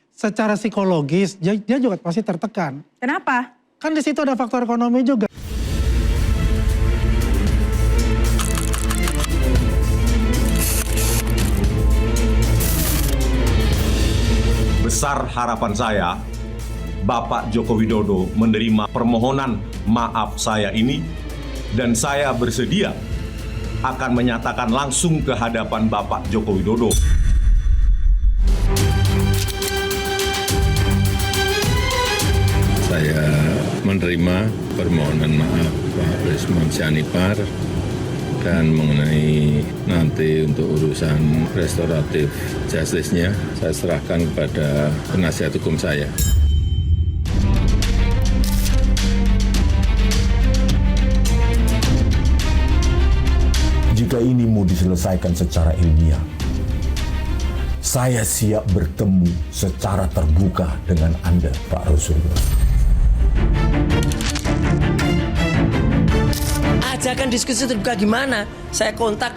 Secara psikologis dia juga pasti tertekan. Kenapa? Kan di situ ada faktor ekonomi juga. Besar harapan saya, Bapak Joko Widodo menerima permohonan maaf saya ini, dan saya bersedia akan menyatakan langsung ke hadapan Bapak Joko Widodo. Saya menerima permohonan maaf Pak Rismon Sianipar dan mengenai nanti untuk urusan restoratif justice-nya saya serahkan kepada penasihat hukum saya. Jika ini mau diselesaikan secara ilmiah, saya siap bertemu secara terbuka dengan Anda, Pak Rasulullah. Ajakan diskusi terbuka gimana? Saya kontak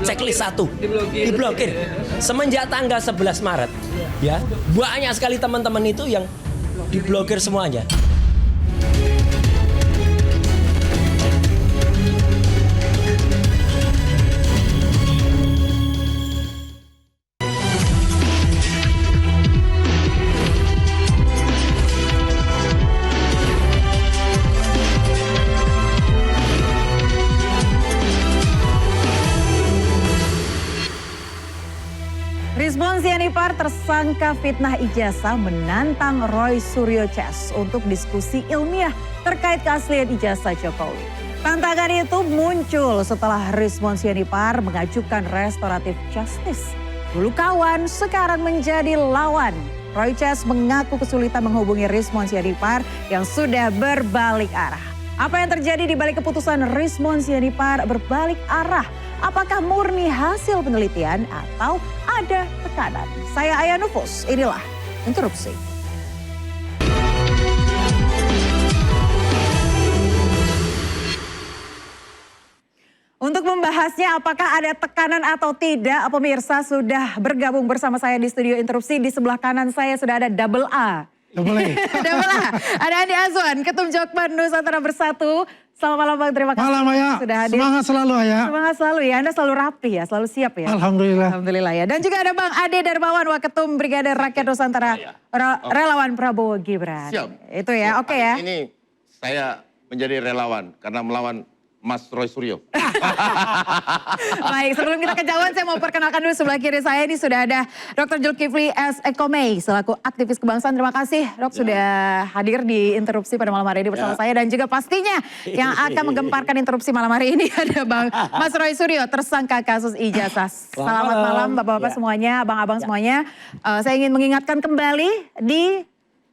checklist 1 diblokir semenjak tanggal 11 Maret ya, banyak sekali teman-teman itu yang diblokir semuanya. Rismon Sianipar, tersangka fitnah ijazah, menantang Roy Suryo Ces untuk diskusi ilmiah terkait keaslian ijazah Jokowi. Tantangan itu muncul setelah Rismon Sianipar mengajukan restoratif justice. Dulu kawan, sekarang menjadi lawan. Roy Ces mengaku kesulitan menghubungi Rismon Sianipar yang sudah berbalik arah. Apa yang terjadi di balik keputusan Rismon Sianipar berbalik arah? Apakah murni hasil penelitian atau ada tekanan? Saya Aya Nufus, inilah Interupsi. Untuk membahasnya apakah ada tekanan atau tidak, pemirsa sudah bergabung bersama saya di studio Interupsi. Di sebelah kanan saya sudah ada double A. Double A. Double A. Ada Andi Azwan, Ketum Jokman Nusantara Bersatu. Selamat malam Bang, terima kasih. Malam Aya, sudah hadir. Semangat selalu Aya. Semangat selalu ya, Anda selalu rapi ya, selalu siap ya. Alhamdulillah. Alhamdulillah ya. Dan juga ada Bang Ade Darmawan, Waketum Brigade Rakyat Nusantara, relawan Prabowo Gibran. Siap. Itu ya, oke ya. Ini saya menjadi relawan karena melawan Mas Roy Suryo. Baik, sebelum kita kejauhan saya mau perkenalkan dulu sebelah kiri saya ini sudah ada Dr. Zulkifli S. Ekomei selaku aktivis kebangsaan. Terima kasih Dok sudah hadir di Interupsi pada malam hari ini bersama saya. Dan juga pastinya yang akan menggemparkan Interupsi malam hari ini ada Bang Mas Roy Suryo, tersangka kasus ijazah. Selamat malam Bapak-Bapak semuanya, Abang-Abang semuanya. Saya ingin mengingatkan kembali di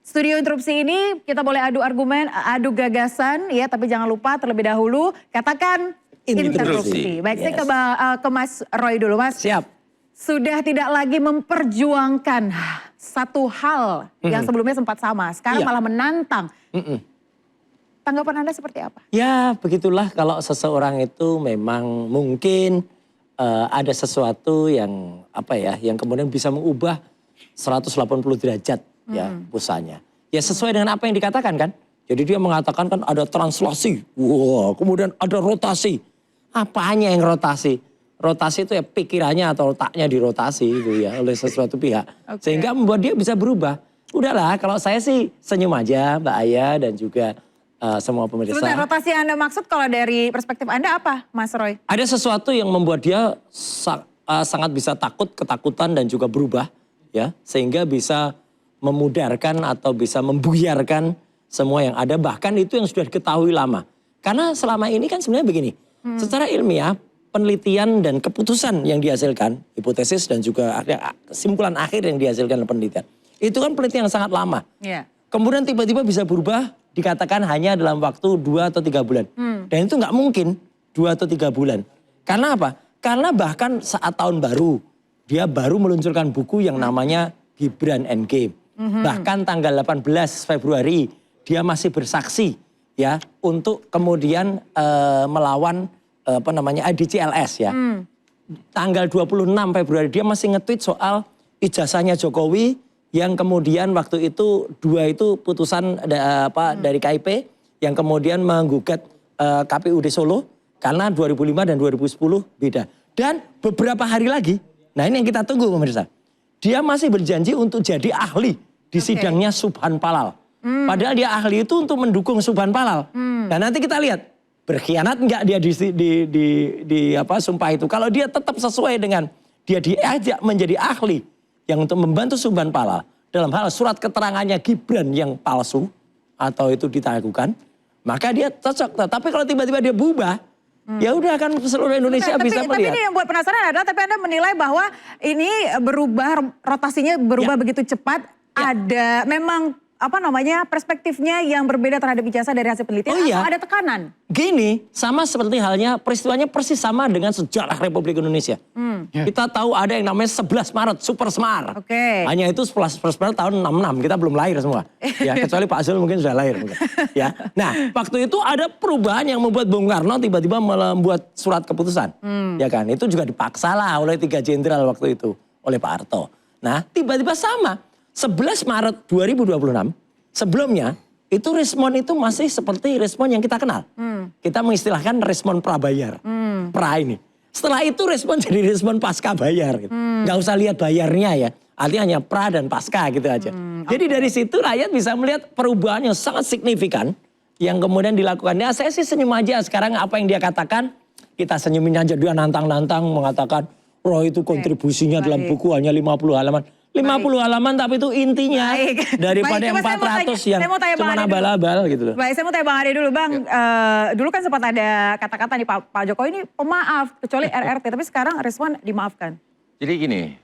studio Interupsi ini kita boleh adu argumen, adu gagasan ya, tapi jangan lupa terlebih dahulu katakan interupsi. Baik, saya ke Mas Roy dulu, Mas. Siap. Sudah tidak lagi memperjuangkan satu hal yang sebelumnya sempat sama, sekarang malah menantang. Tanggapan Anda seperti apa? Ya begitulah kalau seseorang itu memang mungkin ada sesuatu yang yang kemudian bisa mengubah 180 derajat. Ya pusanya. Ya sesuai dengan apa yang dikatakan kan. Jadi dia mengatakan kan ada translasi. Wow, kemudian ada rotasi. Apanya yang rotasi? Rotasi itu ya pikirannya atau otaknya dirotasi itu ya oleh sesuatu pihak. Sehingga membuat dia bisa berubah. Udahlah kalau saya sih senyum aja Mbak Aya dan juga semua pemirsa. Sebentar, rotasi yang Anda maksud kalau dari perspektif Anda apa Mas Roy? Ada sesuatu yang membuat dia sangat bisa ketakutan dan juga berubah. Ya, sehingga bisa memudarkan atau bisa membuyarkan semua yang ada, bahkan itu yang sudah diketahui lama. Karena selama ini kan sebenarnya begini, secara ilmiah penelitian dan keputusan yang dihasilkan, hipotesis dan juga kesimpulan akhir yang dihasilkan oleh penelitian, itu kan penelitian yang sangat lama. Yeah. Kemudian tiba-tiba bisa berubah, dikatakan hanya dalam waktu 2 atau 3 bulan. Dan itu nggak mungkin 2 atau 3 bulan. Karena apa? Karena bahkan saat tahun baru, dia baru meluncurkan buku yang namanya Gibran Endgame. Bahkan tanggal 18 Februari dia masih bersaksi ya untuk kemudian melawan IDCLS ya. Tanggal 26 Februari dia masih nge-tweet soal ijazahnya Jokowi yang kemudian waktu itu 2 itu putusan dari KIP yang kemudian menggugat KPUD Solo karena 2005 dan 2010 beda. Dan beberapa hari lagi, nah ini yang kita tunggu pemirsa. Dia masih berjanji untuk jadi ahli di sidangnya Subhan Palal. Padahal dia ahli itu untuk mendukung Subhan Palal. Dan nanti kita lihat berkhianat enggak dia di sumpah itu. Kalau dia tetap sesuai dengan dia diajak menjadi ahli yang untuk membantu Subhan Palal dalam hal surat keterangannya Gibran yang palsu atau itu diragukan, maka dia cocok. Tapi kalau tiba-tiba dia berubah, ya udah kan seluruh Indonesia bisa melihat. Tapi ini yang buat penasaran adalah, tapi Anda menilai bahwa ini berubah, rotasinya berubah begitu cepat. Ada memang perspektifnya yang berbeda terhadap ijazah dari hasil penelitian atau ada tekanan? Gini, sama seperti halnya peristiwanya persis sama dengan sejarah Republik Indonesia. Kita tahu ada yang namanya 11 Maret, Super Semar. Hanya itu 11 Maret tahun 66, kita belum lahir semua. Ya, kecuali Pak Zul mungkin sudah lahir. Ya. Nah, waktu itu ada perubahan yang membuat Bung Karno tiba-tiba membuat surat keputusan. Ya kan, itu juga dipaksa lah oleh 3 jenderal waktu itu, oleh Pak Harto. Nah, tiba-tiba sama. 11 Maret 2026, sebelumnya itu respon itu masih seperti respon yang kita kenal. Kita mengistilahkan respon prabayar, pra ini. Setelah itu respon jadi respon pasca bayar. Gitu. Nggak usah lihat bayarnya ya, artinya hanya pra dan pasca gitu aja. Jadi dari situ rakyat bisa melihat perubahan yang sangat signifikan yang kemudian dilakukan. Ya saya sih senyum aja sekarang apa yang dia katakan, kita senyumin aja, dia nantang-nantang mengatakan, Roy itu kontribusinya dalam buku hanya 50 halaman. 50 halaman tapi itu intinya daripada 400 yang cuma abal-abal gitu loh. Baik, saya mau tanya Bang Ade dulu. Bang, dulu kan sempat ada kata-kata nih Pak Jokowi ini pemaaf, kecuali RRT. Tapi sekarang respon dimaafkan. Jadi gini,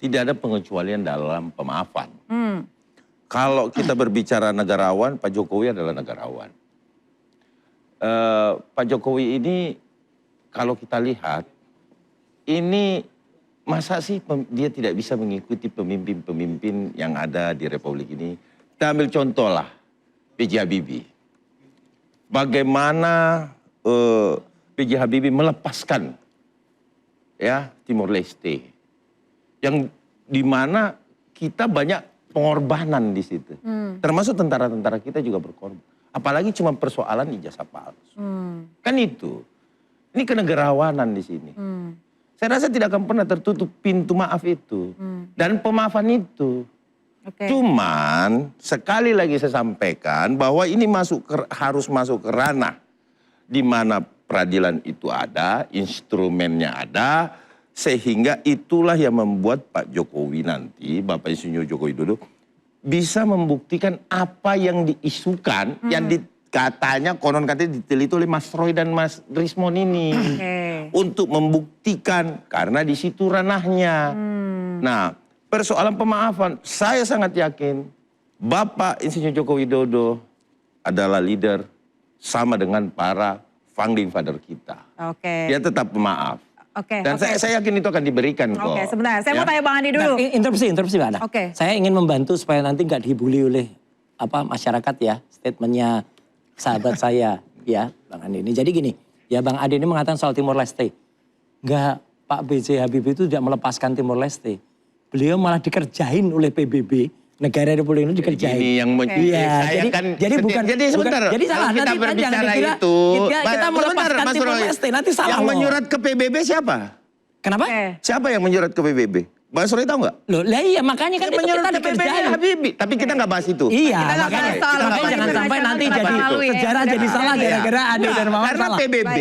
tidak ada pengecualian dalam pemaafan. Kalau kita berbicara negarawan, Pak Jokowi adalah negarawan. Pak Jokowi ini kalau kita lihat, ini masa sih dia tidak bisa mengikuti pemimpin-pemimpin yang ada di Republik ini? Kita ambil contoh lah, B.J. Habibie. Bagaimana B.J. Habibie melepaskan ya Timor Leste, yang dimana kita banyak pengorbanan di situ, termasuk tentara-tentara kita juga berkorban. Apalagi cuma persoalan ijazah palsu, kan itu. Ini kenegarawanan di sini. Saya rasa tidak akan pernah tertutup pintu maaf itu. Dan pemaafan itu. Cuman sekali lagi saya sampaikan bahwa ini harus masuk ke ranah. Di mana peradilan itu ada, instrumennya ada. Sehingga itulah yang membuat Pak Jokowi nanti, Bapak Insinyur Joko Widodo, bisa membuktikan apa yang diisukan, yang katanya konon katanya diteliti oleh Mas Roy dan Mas Rismon ini. Untuk membuktikan, karena di situ ranahnya. Nah, persoalan pemaafan, saya sangat yakin Bapak Insinyur Joko Widodo adalah leader sama dengan para founding father kita. Dia tetap pemaaf. Dan saya yakin itu akan diberikan kok. Sebentar, saya mau tanya Bang Andi dulu. Interupsi Mbak Ana. Saya ingin membantu supaya nanti nggak dibully oleh masyarakat ya, statementnya sahabat saya ya Bang Andi ini. Jadi gini, ya Bang Adi ini mengatakan soal Timor Leste. Enggak, Pak B.J. Habibie itu tidak melepaskan Timor Leste. Beliau malah dikerjain oleh PBB, negara Republik Indonesia dikerjain. Ini yang jadi bukan sebentar. Jadi salah kita nanti berbicara jangan dikira itu. kita melepaskan Timor Leste, nanti salah. Yang menyurat ke PBB siapa? Kenapa? Siapa yang menyurat ke PBB? Bang Roy tahu nggak? Loh, lah iya makanya kan itu kita dikerjain. Habibie, tapi kita nggak bahas itu. Iya, makanya jangan sampai nanti jadi sejarah jadi salah gara-gara Ade dan Mawar karena salah. PBB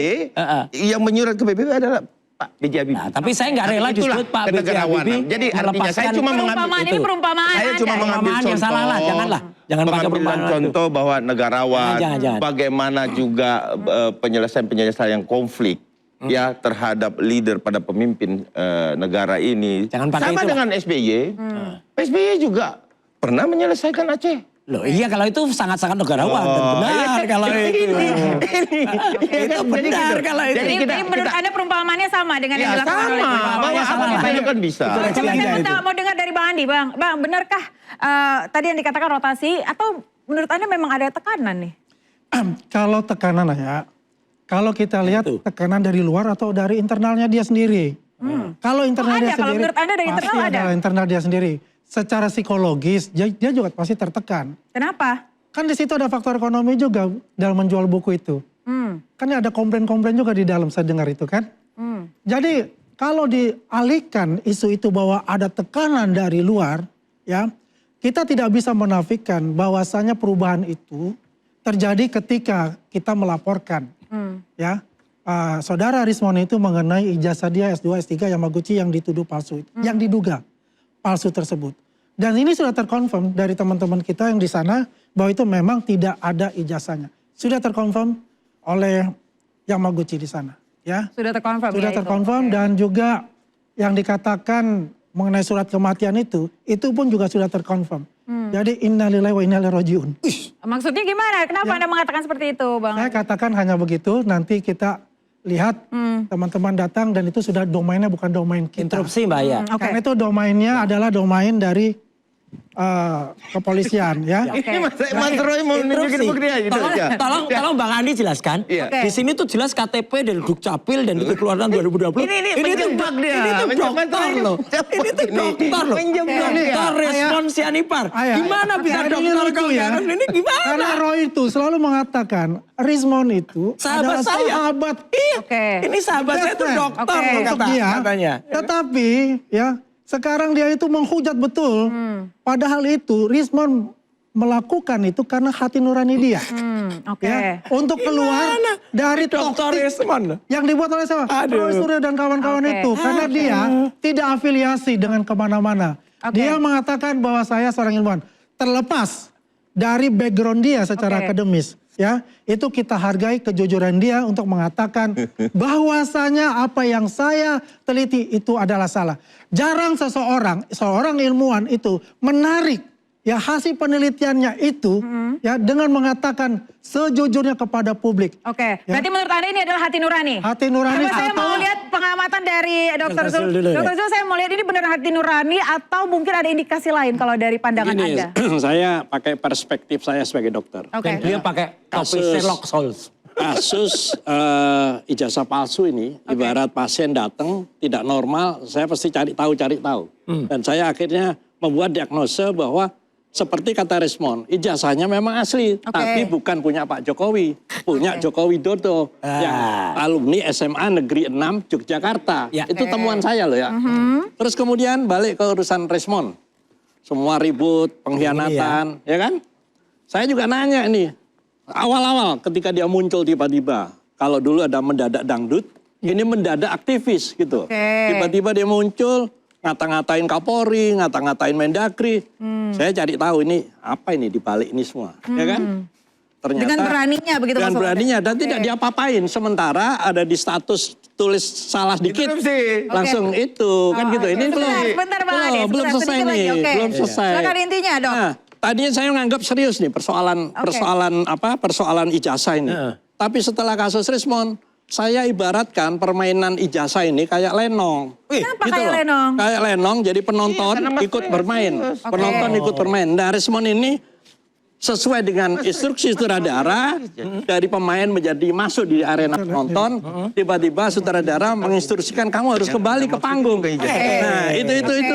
yang menyurat ke PBB adalah Pak B.J. Habibie. Nah, tapi saya nggak rela disebut Pak B.J. Habibie. Jadi artinya saya cuma mengambil ini perumpamaan. Saya cuma mengambil contoh. Yang salah lah, jangan pakai perumpamaan contoh bahwa negarawan, jangan. bagaimana juga penyelesaian yang konflik. Ya terhadap leader pada pemimpin negara ini. Jangan pakai sama itu dengan SBY. SBY juga pernah menyelesaikan Aceh. Loh iya kalau itu sangat-sangat negarawan dan benar kalau itu. Itu benar kalau itu. Jadi menurut Anda perumpamaannya sama dengan yang dilakukan oleh bahwa apa itu kan bisa. Saya mau dengar dari Bang Andi. Bang, benarkah tadi yang dikatakan rotasi atau menurut Anda memang ada tekanan nih? Kalau tekanan ya, kalau kita lihat tekanan dari luar atau dari internalnya dia sendiri. Kalau internal dia ada, kalau sendiri, menurut Anda dari internal pasti ada? internal dia sendiri. Secara psikologis dia juga pasti tertekan. Kenapa? Kan di situ ada faktor ekonomi juga dalam menjual buku itu. Kan ada komplain-komplain juga di dalam, saya dengar itu kan. Jadi kalau dialihkan isu itu bahwa ada tekanan dari luar, ya kita tidak bisa menafikan bahwasanya perubahan itu terjadi ketika kita melaporkan, ya saudara Rismon itu mengenai ijazah dia S2, S3 Yamaguchi yang dituduh palsu, yang diduga palsu tersebut. Dan ini sudah terkonfirm dari teman-teman kita yang di sana bahwa itu memang tidak ada ijazahnya. Sudah terkonfirm oleh Yamaguchi di sana, ya. Sudah terkonfirm. Sudah ya, terkonfirm itu. dan juga yang dikatakan mengenai surat kematian itu pun juga sudah terkonfirm. Jadi innalillahi wa inna ilaihi rajiun. Maksudnya gimana? Kenapa Anda mengatakan seperti itu, Bang? Saya katakan hanya begitu, nanti kita lihat teman-teman datang dan itu sudah domainnya bukan domain kita. Interupsi Mbak ya. Oke. Karena itu domainnya adalah domain dari kepolisian ya. Ini Mas Roy mau nunjukin Interupsi. bukti aja. Tolong Bang Andi jelaskan. Iya. Di sini tuh jelas KTP dari Dukcapil dan itu keluaran 2020. Ini tuh menjebak dia. Ini tuh Menjebak dokter dia. loh. Menjebak Ini tuh ini. dokter loh. Menjebak dia. Dokter respon sianipar. Gimana bisa Ini dokter lucu kalau ya. ini gimana? Karena Roy itu selalu mengatakan Rismon itu Sahabat adalah saya. sahabat. Iya. Oke. Ini sahabat saya tuh Best friend. dokter Oke. loh Untuk dia. katanya. Tetapi ya sekarang dia itu menghujat betul. Padahal itu Rismon melakukan itu karena hati nurani dia. Oke. Ya, untuk keluar dari Dokter toksik Rismon. yang dibuat oleh siapa? Aduh. Roy Suryo dan kawan-kawan Oke. itu. Karena dia tidak afiliasi dengan kemana-mana. Oke. Dia mengatakan bahwa saya seorang ilmuwan. Terlepas dari background dia secara Oke. akademis. Ya, itu kita hargai kejujuran dia untuk mengatakan bahwasanya apa yang saya teliti itu adalah salah. Jarang seorang ilmuwan itu menarik ya hasil penelitiannya itu ya dengan mengatakan sejujurnya kepada publik. Oke. Ya. Berarti menurut Anda ini adalah hati nurani? Hati nurani Coba saya atau- mau lihat pengamatan dari Dr. Zul. Zul dulu ya. Dr. Zul, saya mau lihat ini benar hati nurani atau mungkin ada indikasi lain kalau dari pandangan Gini, Anda? saya pakai perspektif saya sebagai dokter. Oke. Dan dia pakai topi Kasus- Sherlock Holmes. Kasus ijazah palsu ini, ibarat pasien datang tidak normal, saya pasti cari tahu. Dan saya akhirnya membuat diagnosa bahwa seperti kata Rismon, ijazahnya memang asli, tapi bukan punya Pak Jokowi, punya Joko Widodo yang alumni SMA Negeri 6 Yogyakarta. Ya. Itu temuan saya loh ya. Terus kemudian balik ke urusan Rismon, semua ribut, pengkhianatan, ya kan? Saya juga nanya ini, awal-awal ketika dia muncul tiba-tiba, kalau dulu ada mendadak dangdut, ini mendadak aktivis gitu. Tiba-tiba dia muncul, ngata-ngatain Kapolri, ngata-ngatain Mendagri. Saya cari tahu ini apa ini dibalik ini semua, ya kan? Ternyata Dengan beraninya begitu dengan maksud Anda? beraninya dan Oke. tidak diapa-apain. Sementara ada di status tulis salah dikit, Interupsi. langsung itu kan gitu. Ini Sebentar, Bang Ade, belum sebentar, selesai sedikit nih, lagi, oke. belum selesai. Silakan intinya, Dok. Nah, tadinya saya menganggap serius nih persoalan ijazah ini. Tapi setelah kasus Rismon, saya ibaratkan permainan ijazah ini kayak lenong. Kenapa kayak loh. lenong? Kayak lenong, jadi penonton karena Mas ikut Roy bermain. serius. Penonton ikut bermain. Nah, Rismon ini sesuai dengan instruksi sutradara dari pemain menjadi masuk di arena penonton, tiba-tiba sutradara menginstruksikan kamu harus kembali ke panggung. Nah,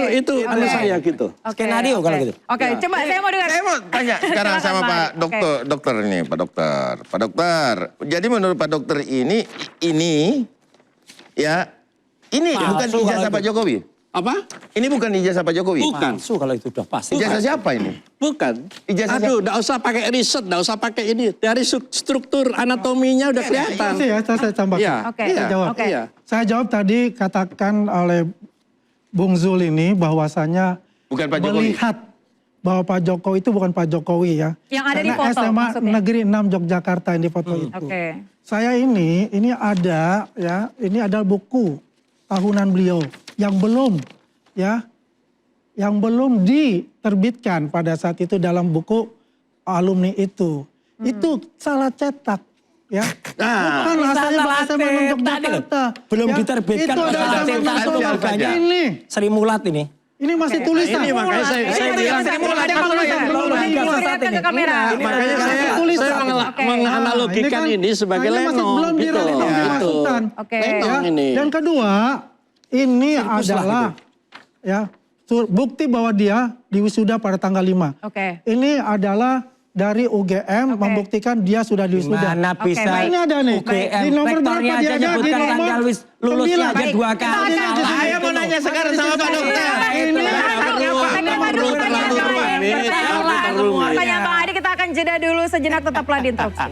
itu anu saya gitu. Skenario kalau gitu. Oke, coba saya mau dengar. Saya mau tanya sekarang Silakan, sama Bang Pak Ade. Dokter, Oke. dokter ini, Pak Dokter. Pak Dokter, jadi menurut Pak Dokter ini ya, ini Palsu bukan kalau ijazah itu. Pak Jokowi. Apa? Ini bukan ijazah Pak Jokowi. Bukan. Palsu kalau itu udah pasti. Ijazah siapa ini? Bukan. Ijazah Aduh, enggak usah pakai riset, enggak usah pakai ini. Dari struktur anatominya udah kelihatan. Itu ya, saya tambahkan. Iya. Oke. Saya jawab. Oke. Iya. Saya jawab tadi katakan oleh Bung Zul ini bahwasanya Bukan Pak Jokowi. melihat bahwa Pak Jokowi itu bukan Pak Jokowi ya. Yang ada di Karena foto, SMA maksudnya. Negeri 6 Yogyakarta yang di foto itu. Oke. Saya ini ada ya, ini ada buku tahunan beliau yang belum diterbitkan pada saat itu dalam buku alumni itu. Itu salah cetak. Ya, bukan hasilnya salah SMA 6 cetak. Yogyakarta. Belum Ya, diterbitkan Itu ada salah SMA cetak itu nasional. makanya. Ini, Sri Mulat ini. ini masih tulisan. Ini makanya saya bilang Ada tulisan. belum Diperlihatkan ke kamera. makanya saya tulisan. menganalogikan ini sebagai Nah, ini masih lenong belum gitu. dimasukkan. Oke. Lenong Ya, ini. yang kedua, ini Sirkus lah adalah ya bukti bahwa dia diwisuda pada tanggal 5. Oke. Ini adalah dari UGM membuktikan dia sudah diwisuda. Mana bisa baik. Ini ada nih. UGM Di nomor berapa rektornya dia aja ada? Di nyebutkan nomor tanggal lulusnya 9. aja Baik, 2 kita kali. akan- Salah. Saya mau nanya sekarang sama Pak Dokter. Pertanyaan Bang Adi kita akan jeda dulu sejenak, tetaplah di Interupsi.